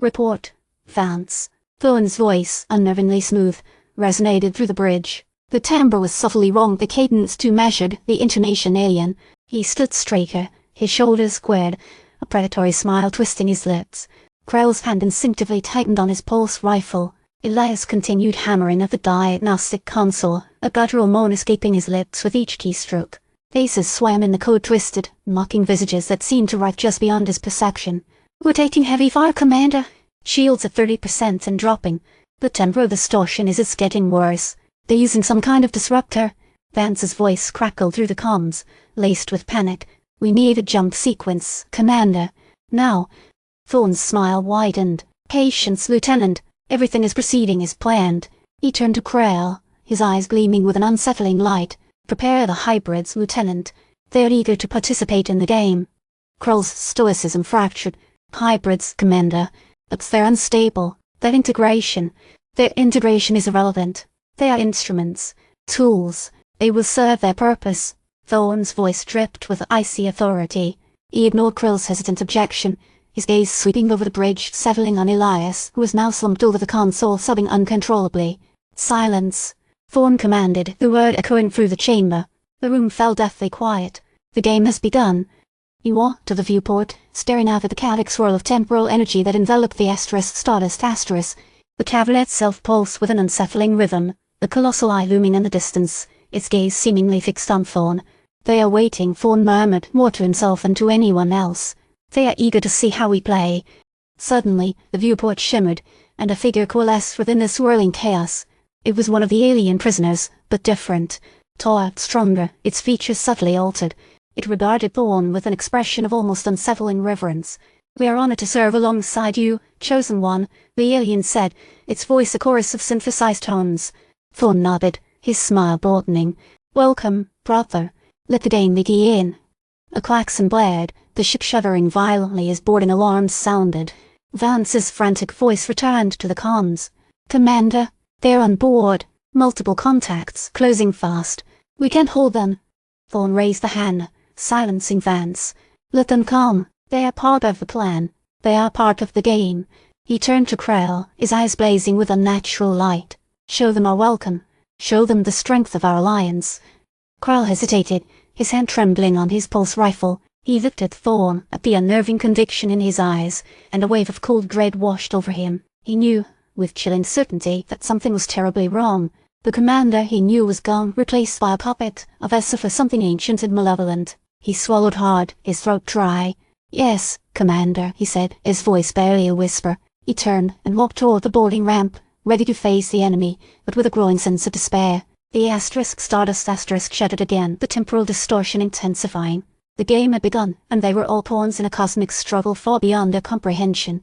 Report, Vance. Thorne's voice, unnervingly smooth, resonated through the bridge. The timbre was subtly wrong, the cadence too measured, the intonation alien. He stood straighter, his shoulders squared, a predatory smile twisting his lips. Krell's hand instinctively tightened on his pulse rifle. Elias continued hammering at the diagnostic console, a guttural moan escaping his lips with each keystroke. Faces swam in the code-twisted, mocking visages that seemed to writhe just beyond his perception. "We're taking heavy fire, Commander. Shields at 30% and dropping. The temporal distortion is getting worse. They're using some kind of disruptor." Vance's voice crackled through the comms, laced with panic. "We need a jump sequence, Commander. Now." Thorne's smile widened. "Patience, Lieutenant. Everything is proceeding as planned." He turned to Krell, his eyes gleaming with an unsettling light. "Prepare the hybrids, Lieutenant. They are eager to participate in the game." Krell's stoicism fractured. "Hybrids, Commander. But they're unstable. Their integration is irrelevant. They are instruments, tools. They will serve their purpose." Thorne's voice dripped with icy authority. He ignored Krell's hesitant objection, his gaze sweeping over the bridge, settling on Elias, who was now slumped over the console, sobbing uncontrollably. "Silence," Thorne commanded, the word echoing through the chamber. The room fell deathly quiet. "The game has begun." He walked to the viewport, staring out at the chaotic swirl of temporal energy that enveloped the Stardust. The cavalier itself pulsed with an unsettling rhythm, the colossal eye looming in the distance, its gaze seemingly fixed on Thorne. "They are waiting," Thorne murmured, more to himself than to anyone else. "They are eager to see how we play." Suddenly, the viewport shimmered, and a figure coalesced within the swirling chaos. It was one of the alien prisoners, but different. Taller, stronger, its features subtly altered. It regarded Thorne with an expression of almost unsettling reverence. "We are honored to serve alongside you, Chosen One," the alien said, its voice a chorus of synthesized tones. Thorne nodded, his smile broadening. "Welcome, brother. Let the game begin." A klaxon blared, the ship shuddering violently as boarding alarms sounded. Vance's frantic voice returned to the comms. "Commander, they're on board. Multiple contacts, closing fast. We can't hold them." Thorne raised a hand, silencing Vance. "Let them come. They are part of the plan. They are part of the game." He turned to Krell, his eyes blazing with unnatural light. "Show them our welcome. Show them the strength of our alliance." Krell hesitated, his hand trembling on his pulse rifle. He looked at Thorne, at the unnerving conviction in his eyes, and a wave of cold dread washed over him. He knew, with chilling certainty, that something was terribly wrong. The commander he knew was gone, replaced by a puppet, a vessel for something ancient and malevolent. He swallowed hard, his throat dry. "Yes, Commander," he said, his voice barely a whisper. He turned and walked toward the boarding ramp, ready to face the enemy, but with a growing sense of despair. The Stardust shuddered again, the temporal distortion intensifying. The game had begun, and they were all pawns in a cosmic struggle far beyond their comprehension.